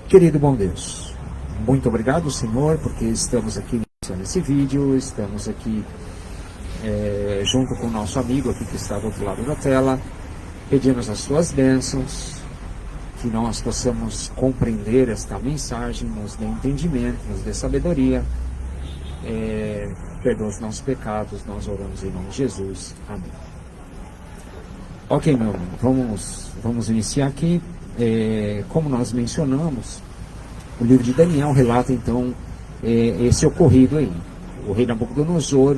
Querido bom Deus, muito obrigado, Senhor, porque estamos aqui iniciando esse vídeo, estamos aqui junto com o nosso amigo aqui que está do outro lado da tela, pedimos as suas bênçãos, que nós possamos compreender esta mensagem, nos dê entendimento, nos dê sabedoria, perdoa os nossos pecados, nós oramos em nome de Jesus, amém. Ok, meu irmão, vamos iniciar aqui. Como nós mencionamos, o livro de Daniel relata então esse ocorrido aí. O rei Nabucodonosor,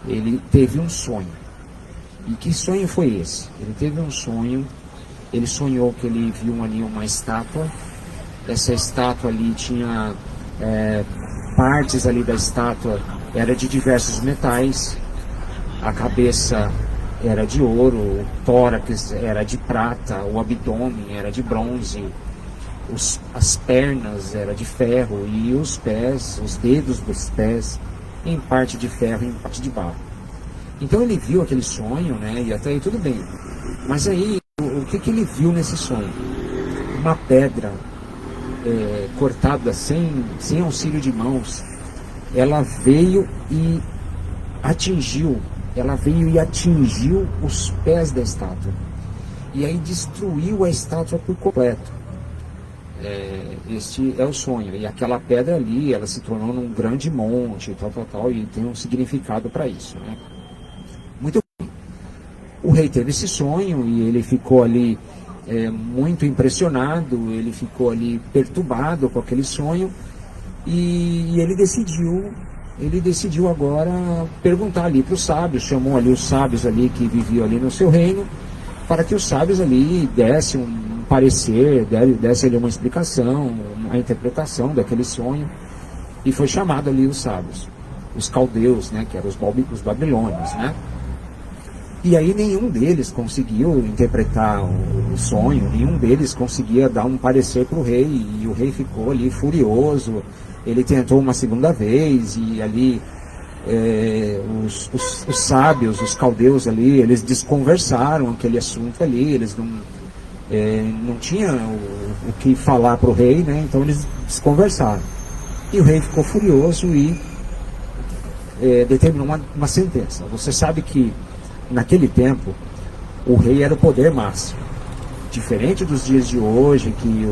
ele teve um sonho. E que sonho foi esse? Ele teve um sonho, ele sonhou que ele viu ali uma estátua. Essa estátua ali tinha partes ali da estátua, era de diversos metais. A cabeça era de ouro, o tórax era de prata, o abdômen era de bronze, as pernas eram de ferro e os pés, os dedos dos pés, em parte de ferro e em parte de barro. Então ele viu aquele sonho, né? E até aí tudo bem. Mas aí, o que ele viu nesse sonho? Uma pedra cortada sem auxílio de mãos, ela veio e atingiu os pés da estátua. E aí destruiu a estátua por completo. Este é o sonho. E aquela pedra ali, ela se tornou num grande monte, tal, e tem um significado para isso, né? Muito bem. O rei teve esse sonho e ele ficou ali muito impressionado, ele ficou ali perturbado com aquele sonho e ele decidiu agora perguntar ali para os sábios, chamou ali os sábios ali que viviam ali no seu reino, para que os sábios ali dessem um parecer, dessem ali uma explicação, uma interpretação daquele sonho. E foi chamado ali os sábios, os caldeus, né, que eram os babilônios, né? E aí nenhum deles conseguiu interpretar o sonho, nenhum deles conseguia dar um parecer para o rei, e o rei ficou ali furioso. Ele tentou uma segunda vez e ali os sábios, os caldeus ali, eles desconversaram aquele assunto ali, eles não tinham o que falar para o rei, né? Então eles desconversaram. E o rei ficou furioso e determinou uma sentença. Você sabe que naquele tempo o rei era o poder máximo. Diferente dos dias de hoje, que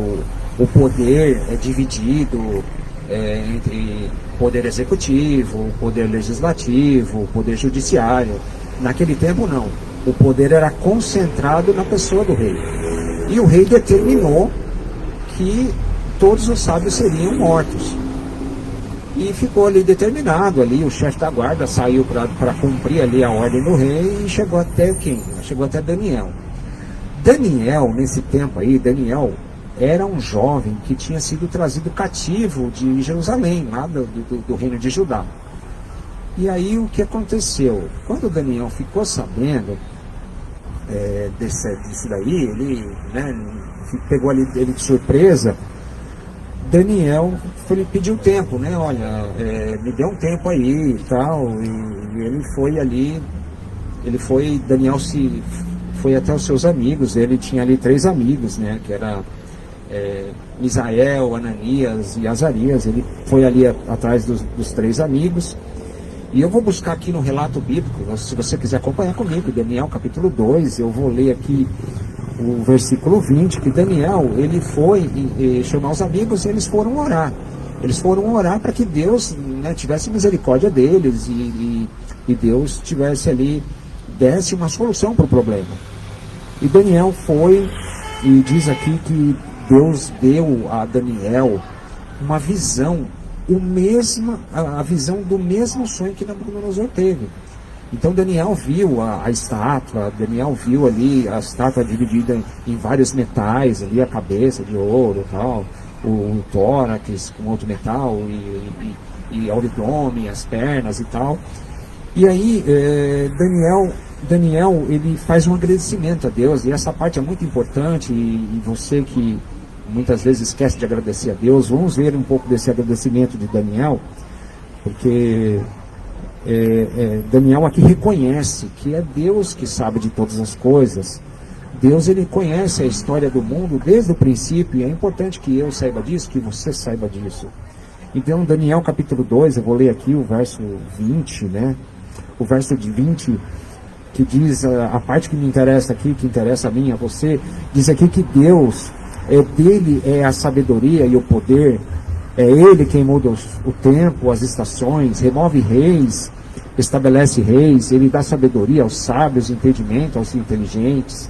o poder é dividido entre poder executivo, poder legislativo, poder judiciário. Naquele tempo não. O poder era concentrado na pessoa do rei. E o rei determinou que todos os sábios seriam mortos. E ficou ali determinado, ali o chefe da guarda saiu para cumprir ali a ordem do rei e chegou até quem? Chegou até Daniel. Daniel, nesse tempo aí, Daniel era um jovem que tinha sido trazido cativo de Jerusalém, lá do reino de Judá. E aí o que aconteceu? Quando Daniel ficou sabendo disso daí, ele, né, pegou ali ele de surpresa. Daniel pediu tempo, né? Olha, me dê um tempo aí e tal. E ele foi ali, Daniel foi até os seus amigos. Ele tinha ali 3 amigos, né? Que era Misael, Ananias e Azarias. Ele foi ali atrás dos 3 amigos. E eu vou buscar aqui no relato bíblico, se você quiser acompanhar comigo, Daniel capítulo 2, eu vou ler aqui o versículo 20, que Daniel, ele foi chamar os amigos e eles foram orar. Eles foram orar para que Deus, né, tivesse misericórdia deles e Deus tivesse ali, desse uma solução para o problema. E Daniel foi, e diz aqui que Deus deu a Daniel uma visão, a visão do mesmo sonho que Nabucodonosor teve. Então Daniel viu a estátua, Daniel viu ali a estátua dividida em vários metais, ali a cabeça de ouro e tal, o tórax com outro metal, e o abdômen, as pernas e tal. E aí Daniel ele faz um agradecimento a Deus, e essa parte é muito importante, e você que muitas vezes esquece de agradecer a Deus, vamos ver um pouco desse agradecimento de Daniel, porque Daniel aqui reconhece que é Deus que sabe de todas as coisas. Deus, ele conhece a história do mundo desde o princípio, e é importante que eu saiba disso, que você saiba disso. Então, Daniel capítulo 2, eu vou ler aqui o verso 20, né? O verso de 20, que diz, a parte que me interessa aqui, que interessa a mim, a você, diz aqui que Deus, dele é a sabedoria e o poder, é ele quem muda o tempo, as estações, remove reis, estabelece reis, ele dá sabedoria aos sábios, entendimento aos inteligentes.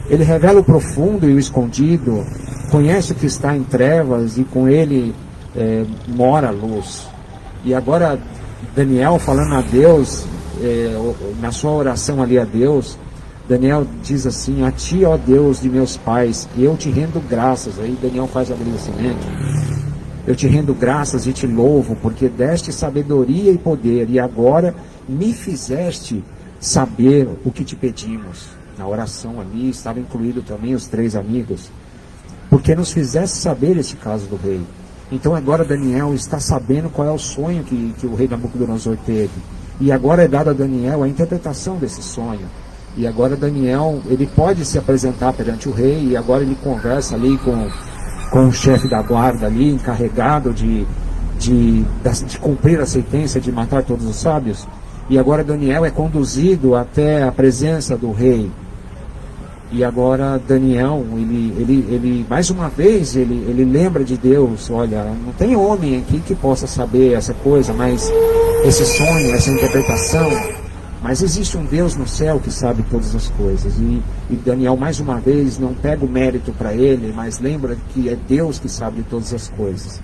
Ele revela o profundo e o escondido, conhece o que está em trevas e com ele mora a luz. E agora Daniel falando a Deus, na sua oração ali a Deus, Daniel diz assim: a ti, ó Deus de meus pais, eu te rendo graças. Aí Daniel faz o agradecimento. Eu te rendo graças e te louvo, porque deste sabedoria e poder, e agora me fizeste saber o que te pedimos. Na oração ali estava incluído também os 3 amigos, porque nos fizeste saber este caso do rei. Então agora Daniel está sabendo qual é o sonho que o rei Nabucodonosor teve. E agora é dada a Daniel a interpretação desse sonho. E agora Daniel, ele pode se apresentar perante o rei, e agora ele conversa ali com o chefe da guarda ali, encarregado de cumprir a sentença de matar todos os sábios. E agora Daniel é conduzido até a presença do rei. E agora Daniel, ele mais uma vez, ele lembra de Deus. Olha, não tem homem aqui que possa saber essa coisa, mas esse sonho, essa interpretação, mas existe um Deus no céu que sabe todas as coisas. E Daniel, mais uma vez, não pega o mérito para ele, mas lembra que é Deus que sabe todas as coisas,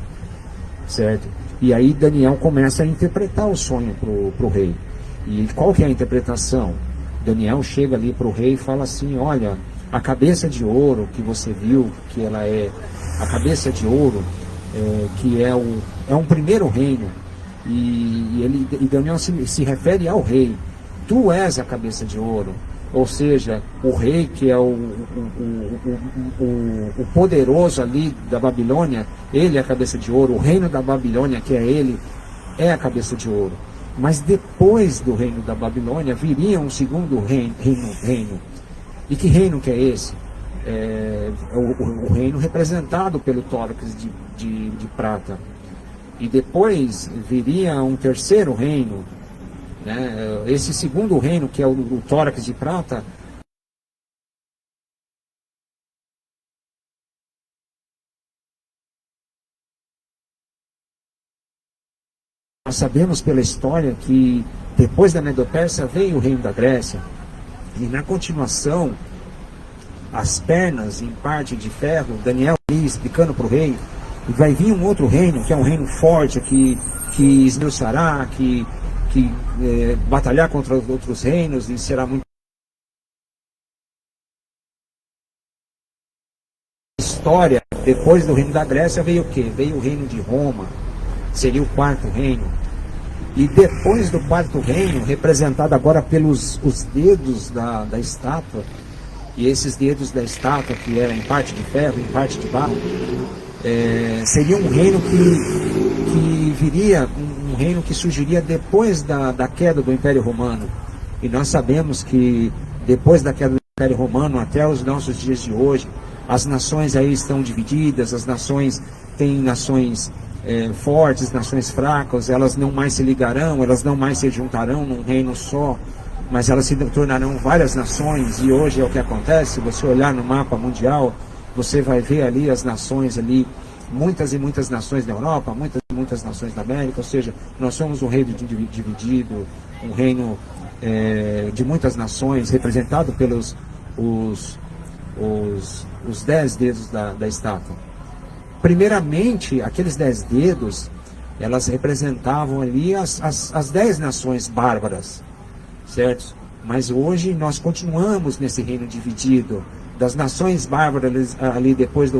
certo? E aí Daniel começa a interpretar o sonho para o rei. E qual que é a interpretação? Daniel chega ali para o rei e fala assim: olha, a cabeça de ouro que você viu, que ela é a cabeça de ouro, que é um primeiro reino, e Daniel se refere ao rei. Tu és a cabeça de ouro, ou seja, o rei que é o poderoso ali da Babilônia, ele é a cabeça de ouro. O reino da Babilônia, que é ele, é a cabeça de ouro. Mas depois do reino da Babilônia viria um segundo reino. E que reino que é esse? O reino representado pelo tórax de prata. E depois viria um terceiro reino, né? Esse segundo reino, que é o tórax de prata, nós sabemos pela história que depois da Medo-Pérsia veio o reino da Grécia, e na continuação, as pernas em parte de ferro, Daniel ali explicando para o rei, e vai vir um outro reino, que é um reino forte, que esmiuçará, que batalhar contra outros reinos, e será muito história. Depois do reino da Grécia veio o quê? Veio o reino de Roma, seria o quarto reino. E depois do quarto reino, representado agora pelos os dedos da estátua, e esses dedos da estátua, que era em parte de ferro, em parte de barro, seria um reino que viria, um reino que surgiria depois da queda do Império Romano. E nós sabemos que depois da queda do Império Romano, até os nossos dias de hoje, as nações aí estão divididas, as nações têm nações fortes, nações fracas, elas não mais se ligarão, elas não mais se juntarão num reino só, mas elas se tornarão várias nações. E hoje é o que acontece. Se você olhar no mapa mundial, você vai ver ali as nações ali, muitas e muitas nações da Europa, muitas e muitas nações da América. Ou seja, nós somos um reino dividido, um reino de muitas nações, representado pelos os 10 dedos da estátua. Primeiramente, aqueles 10 dedos, elas representavam ali as 10 nações bárbaras, certo? Mas hoje nós continuamos nesse reino dividido, das nações bárbaras ali depois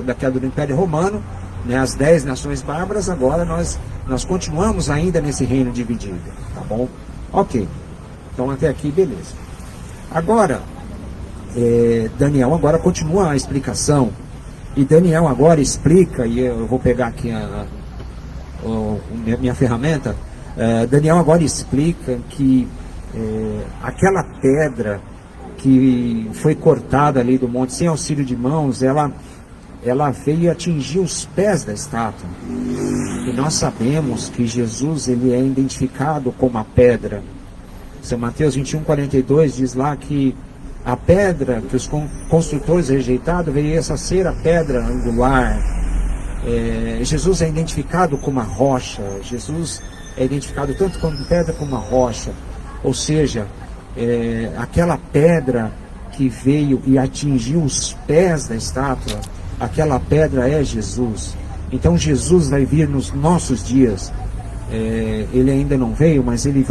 da queda do Império Romano, né, as 10 nações bárbaras. Agora nós continuamos ainda nesse reino dividido, tá bom? Ok, então até aqui beleza. Agora, Daniel agora continua a explicação, e Daniel agora explica, e eu vou pegar aqui minha ferramenta. Daniel agora explica que aquela pedra que foi cortada ali do monte sem auxílio de mãos, ela veio atingir os pés da estátua. E nós sabemos que Jesus, ele é identificado como a pedra. São Mateus 21:42 diz lá que a pedra que os construtores rejeitaram veio essa ser a pedra angular. Jesus é identificado como a rocha. Jesus é identificado tanto como pedra como a rocha. Ou seja, aquela pedra que veio e atingiu os pés da estátua, aquela pedra é Jesus. Então Jesus vai vir nos nossos dias. Ele ainda não veio, mas ele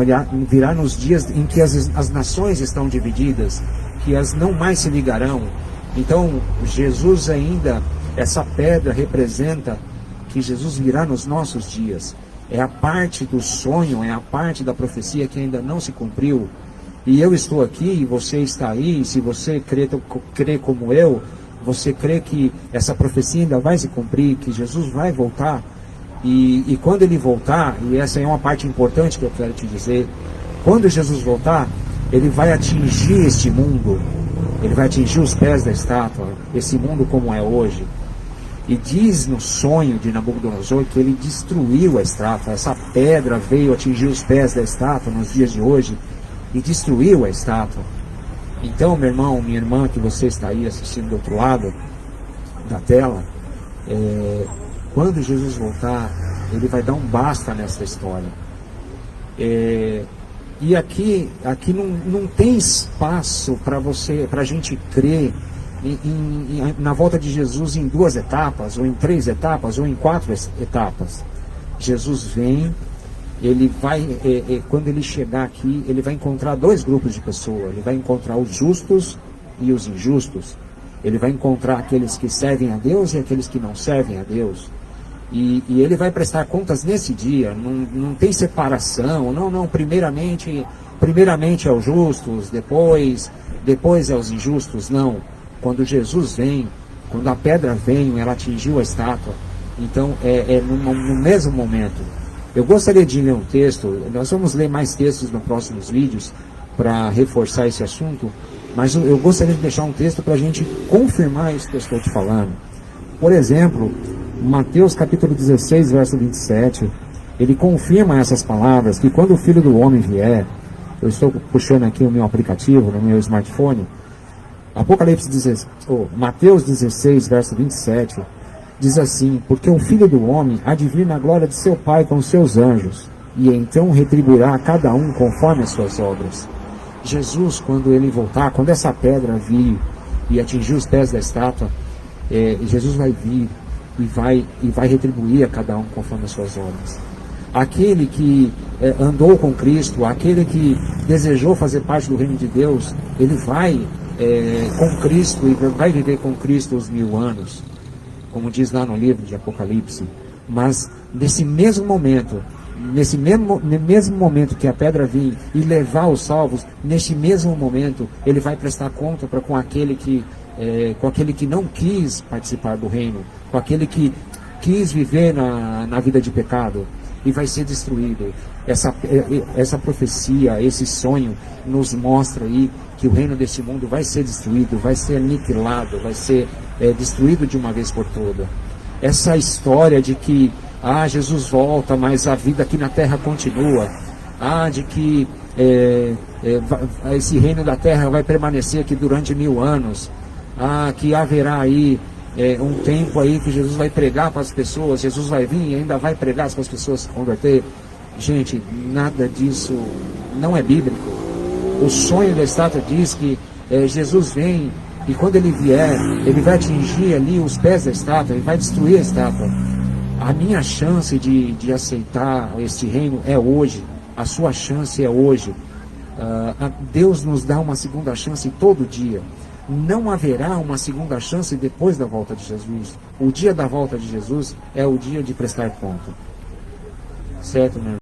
virá nos dias em que as nações estão divididas, que as não mais se ligarão. Então Jesus ainda, essa pedra representa que Jesus virá nos nossos dias. É a parte do sonho, é a parte da profecia que ainda não se cumpriu. E eu estou aqui, e você está aí. Se você crê como eu, você crê que essa profecia ainda vai se cumprir, que Jesus vai voltar. E quando ele voltar, e essa é uma parte importante que eu quero te dizer, quando Jesus voltar, ele vai atingir este mundo, ele vai atingir os pés da estátua, esse mundo como é hoje. E diz no sonho de Nabucodonosor que ele destruiu a estátua. Essa pedra veio atingir os pés da estátua nos dias de hoje e destruiu a estátua. Então, meu irmão, minha irmã, que você está aí assistindo do outro lado da tela, quando Jesus voltar, ele vai dar um basta nessa história. E aqui não tem espaço para a gente crer na volta de Jesus em 2 etapas, ou em 3 etapas, ou em 4 etapas. Jesus vem, ele vai, quando ele chegar aqui, ele vai encontrar 2 grupos de pessoas. Ele vai encontrar os justos e os injustos. Ele vai encontrar aqueles que servem a Deus e aqueles que não servem a Deus. E ele vai prestar contas nesse dia. Não tem separação. Não. Primeiramente é os justos, depois é os injustos. Não. Quando Jesus vem, quando a pedra veio, ela atingiu a estátua. Então no mesmo momento. Eu gostaria de ler um texto. Nós vamos ler mais textos nos próximos vídeos para reforçar esse assunto. Mas eu gostaria de deixar um texto para a gente confirmar isso que eu estou te falando. Por exemplo, Mateus capítulo 16, verso 27, ele confirma essas palavras, que quando o Filho do Homem vier, eu estou puxando aqui o meu aplicativo no meu smartphone, Mateus 16, verso 27, diz assim: porque o Filho do Homem há de vir na glória de seu Pai com seus anjos, e então retribuirá a cada um conforme as suas obras. Jesus, quando ele voltar, quando essa pedra vir e atingir os pés da estátua, Jesus vai vir e vai retribuir a cada um conforme as suas obras. Aquele que andou com Cristo, aquele que desejou fazer parte do reino de Deus, ele vai com Cristo e vai viver com Cristo os 1000 anos, como diz lá no livro de Apocalipse. Mas nesse mesmo momento que a pedra vir e levar os salvos, neste mesmo momento ele vai prestar conta com aquele que não quis participar do reino, com aquele que quis viver na vida de pecado, e vai ser destruído. Essa profecia, esse sonho nos mostra aí que o reino deste mundo vai ser destruído, vai ser aniquilado, vai ser destruído de uma vez por todas. Essa história de que Jesus volta, mas a vida aqui na terra continua, de que esse reino da terra vai permanecer aqui durante 1000 anos, que haverá aí um tempo aí que Jesus vai pregar para as pessoas, Jesus vai vir e ainda vai pregar para as pessoas se converter. Gente, nada disso não é bíblico. O sonho da estátua diz que Jesus vem, e quando ele vier, ele vai atingir ali os pés da estátua, ele vai destruir a estátua. A minha chance de aceitar esse reino é hoje. A sua chance é hoje. Deus nos dá uma segunda chance todo dia. Não haverá uma segunda chance depois da volta de Jesus. O dia da volta de Jesus é o dia de prestar conta. Certo, meu irmão?